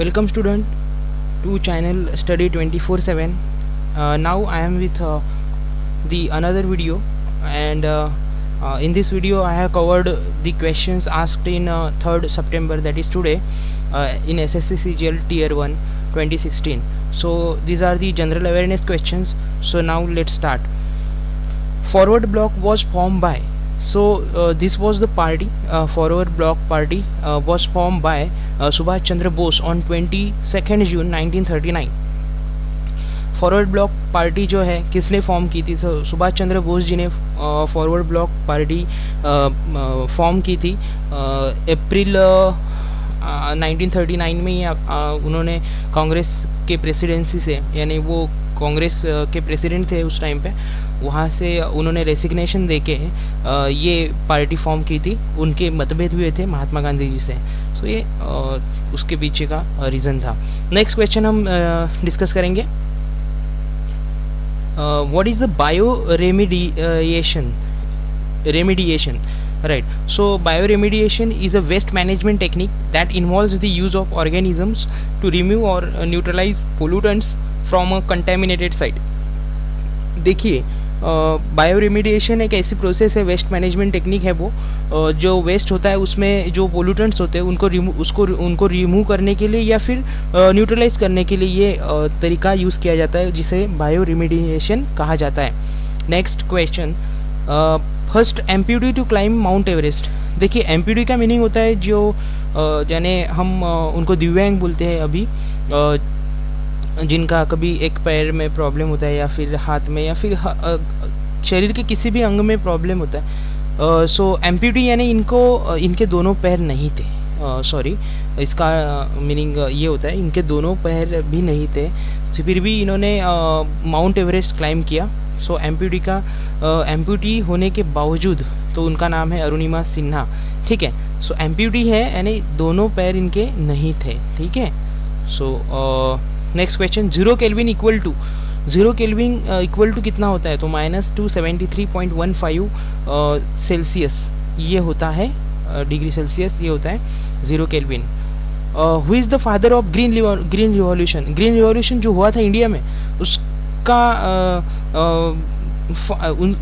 Welcome student to channel study 24/7. Now I am with the another video, and in this video I have covered the questions asked in 3rd September, that is today, in SSC CGL Tier 1 2016. So these are the general awareness questions. So now let's start. Forward Bloc was formed by, this was the party, Forward Bloc Party was formed by Subhash Chandra Bose on 22nd June 1939. Forward block party जो है किसने form की थी? सुभाष चंद्र बोस जी ने forward block party form की थी अप्रैल 1939 में ही। उन्होंने कांग्रेस के प्रेसिडेंसी से, यानी वो कांग्रेस के प्रेसिडेंट थे उस टाइम पे, वहाँ से उन्होंने रेसिग्नेशन देके ये पार्टी फॉर्म की थी। उनके मतभेद हुए थे महात्मा गांधी जी से, सो ये उसके पीछे का रीज़न था। नेक्स्ट क्वेश्चन हम डिस्कस करेंगे। What is the bioremediation? Right. So bioremediation is a waste management technique that involves the use of organisms to remove or neutralize pollutants from a contaminated site. देखिए, bioremediation एक ऐसी process है, waste management technique है वो, जो waste होता है उसमें जो पोल्यूटेंट्स होते हैं उनको रिमूव करने के लिए या फिर न्यूट्रलाइज करने के लिए ये तरीका यूज़ किया जाता है, जिसे बायोरेमिडिएशन कहा जाता है। Next question, first amputee to climb Mount Everest. देखिए, एम्प्यूटी का मीनिंग होता है जो यानी हम उनको दिव्यांग बोलते हैं अभी, जिनका कभी एक पैर में प्रॉब्लम होता है या फिर हाथ में या फिर शरीर के किसी भी अंग में प्रॉब्लम होता है। सो एम्प्यूटी यानी इनके दोनों पैर नहीं थे, सॉरी, इसका मीनिंग ये होता है इनके दोनों पैर भी नहीं थे, फिर भी इन्होंने माउंट एवरेस्ट क्लाइम किया। सो एम्प्यूटी होने के बावजूद तो उनका नाम है अरुणिमा सिन्हा। ठीक है, सो एम्प्यूटी है यानी दोनों पैर इनके नहीं थे। ठीक है, so next question, zero Kelvin equal to कितना होता है? तो -273.15 सेल्सियस ये होता है, डिग्री सेल्सियस ये होता है zero kelvin. Who is the father of green revolution? Green revolution जो हुआ था इंडिया में, उसका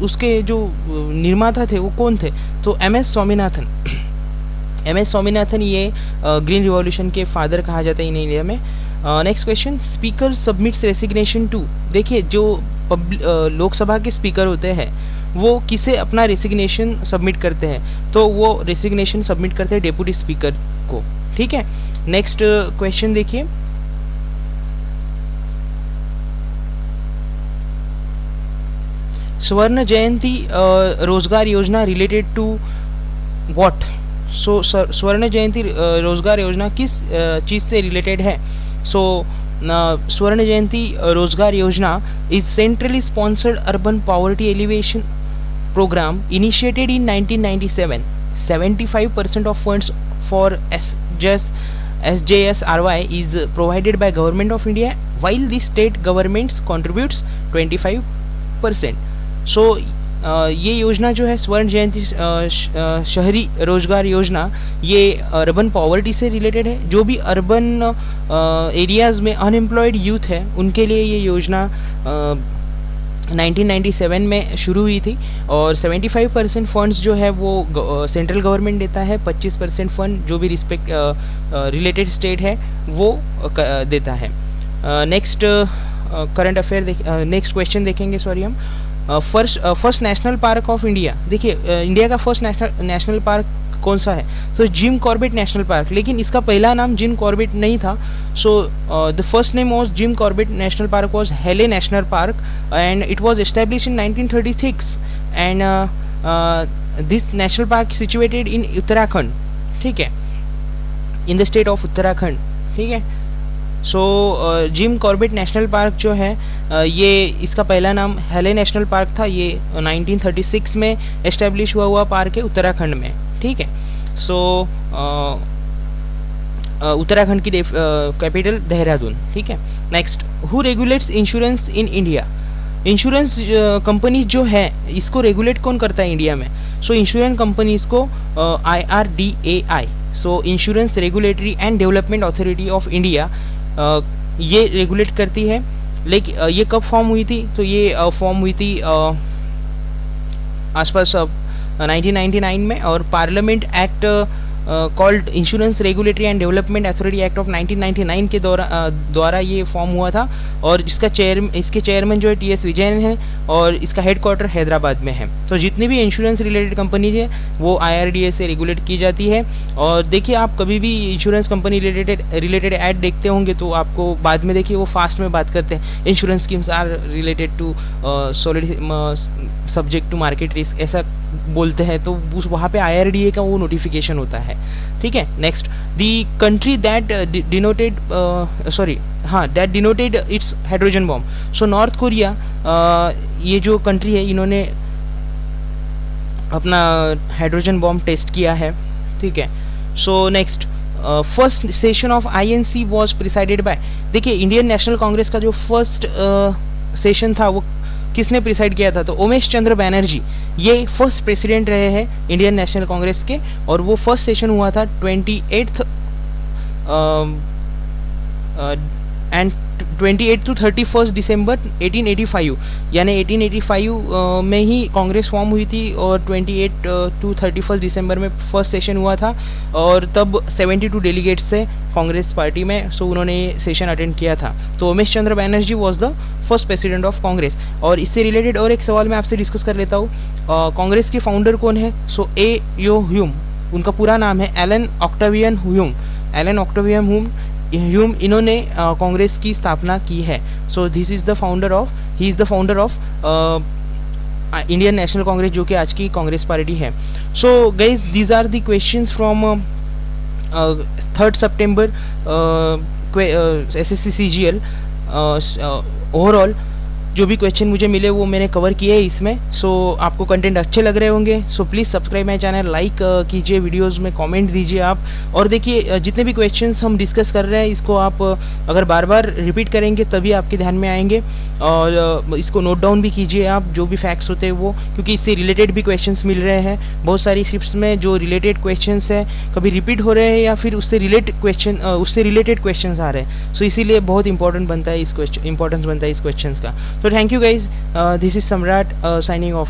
उसके जो निर्माता थे वो कौन थे? तो एम.एस. स्वामीनाथन ये ग्रीन रिवॉल्यूशन के फादर कहा जाता है इन इंडिया में। Next question, speaker submits resignation to. देखिए, जो लोकसभा के स्पीकर होते हैं वो किसे अपना रेसिग्नेशन सबमिट करते हैं? तो वो रेसिग्नेशन सबमिट करते हैं डेप्यूटी स्पीकर को। ठीक है, नेक्स्ट क्वेश्चन देखिए, स्वर्ण जयंती रोजगार योजना रिलेटेड टू व्हाट? सो स्वर्ण जयंती रोजगार योजना किस चीज़ से रिलेटेड है? सो स्वर्ण Jayanti Rozgar Yojana is centrally sponsored urban poverty elevation programme initiated in 1997. 75% of funds for SJSRY is provided by Government of India, while the state governments contributes 25%. So ये योजना जो है स्वर्ण जयंती शहरी रोजगार योजना, ये अर्बन पॉवर्टी से रिलेटेड है। जो भी अर्बन एरियाज़ में अनएम्प्लॉयड यूथ है उनके लिए ये योजना 1997 में शुरू हुई थी, और 75% फंड्स जो है वो सेंट्रल गवर्नमेंट देता है, 25% फंड जो भी रिलेटेड स्टेट है वो देता है। Next current affair next question देखेंगे, सॉरी, हम first national park of India. देखिए, इंडिया का फर्स्ट नेशनल पार्क कौन सा है? तो जिम कॉर्बेट नेशनल पार्क, लेकिन इसका पहला नाम जिम कॉर्बेट नहीं था। So the first name was Jim Corbett national park was Hailey national park, and it was established in 1936, and this national park situated in Uttarakhand. ठीक है, in the state of Uttarakhand. ठीक है, so Jim Corbett national park जो है ये इसका पहला नाम हेले नेशनल पार्क था। ये 1936 में एस्टेब्लिश हुआ पार्क है उत्तराखंड में। ठीक है, सो उत्तराखंड की कैपिटल देहरादून। ठीक है, next, who regulates insurance in India? Insurance company जो है इसको रेगुलेट कौन करता है इंडिया में? सो इंश्योरेंस कंपनीज को IRDAI so insurance regulatory and development authority of India ये रेगुलेट करती है। लेकिन ये कब फॉर्म हुई थी? तो ये फॉर्म हुई थी आसपास 1999 में, और parliament act called insurance regulatory and development authority act of 1999 के द्वारा ये फॉर्म हुआ था। और इसके चेयरमैन जो है टी एस विजयन है, और इसका हेडक्वार्टर हैदराबाद में है। तो जितनी भी इंश्योरेंस रिलेटेड कंपनी है वो IRDA से रेगुलेट की जाती है। और देखिए, आप कभी भी इंश्योरेंस कंपनी रिलेटेड ऐड देखते होंगे तो आपको बाद में देखिए वो फास्ट में बात करते हैं, insurance schemes are related to solid subject to market risk, ऐसा बोलते हैं। तो उस वहाँ पे IRDA का वो नोटिफिकेशन होता है। ठीक है, next, the country that denoted that denoted it's hydrogen bomb. So north Korea, ये जो कंट्री है, इन्होंने अपना हाइड्रोजन बॉम्ब टेस्ट किया है। ठीक है, so next, first session of INC was presided bye, देखिए इंडियन नेशनल कांग्रेस का जो फर्स्ट सेशन था वो किसने प्रिसाइड किया था? तो उमेश चंद्र बैनर्जी, ये फर्स्ट प्रेसिडेंट रहे हैं इंडियन नेशनल कांग्रेस के। और वो फर्स्ट सेशन हुआ था 28 एंड 28 to 31 दिसंबर 1885, यानी 1885 में ही कांग्रेस फॉर्म हुई थी, और 28 to 31 दिसंबर में फर्स्ट सेशन हुआ था। और तब 72 डेलीगेट्स से कांग्रेस पार्टी में, सो उन्होंने ये सेशन अटेंड किया था। तो Umesh Chandra Banerjee was the first president of Congress. और इससे रिलेटेड और एक सवाल मैं आपसे डिस्कस कर लेता हूँ, कांग्रेस के फाउंडर कौन है? सो ए यो ह्यूम, उनका पूरा नाम है Allan Octavian Hume. Allan Octavian Hume इन्होंने कांग्रेस की स्थापना की है। So he is the founder of Indian National Congress, जो कि आज की कांग्रेस पार्टी है। So guys, these are the questions from 3rd September SSC CGL। Overall जो भी क्वेश्चन मुझे मिले वो मैंने कवर किए हैं इसमें। सो आपको कंटेंट अच्छे लग रहे होंगे, so please subscribe my channel, like कीजिए, वीडियोस में कमेंट दीजिए आप। और देखिए, जितने भी क्वेश्चंस हम डिस्कस कर रहे हैं इसको आप अगर बार बार रिपीट करेंगे तभी आपके ध्यान में आएंगे। और इसको नोट डाउन भी कीजिए आप, जो भी फैक्ट्स होते हैं वो, क्योंकि इससे रिलेटेड भी क्वेश्चंस मिल रहे हैं। बहुत सारी शिफ्ट्स में जो रिलेटेड क्वेश्चंस हैं कभी रिपीट हो रहे हैं या फिर उससे रिलेटेड क्वेश्चंस आ रहे हैं। सो इसीलिए बहुत इंपॉर्टेंस बनता है इस क्वेश्चन का। तो thank you guys, this is सम्राट साइनिंग ऑफ।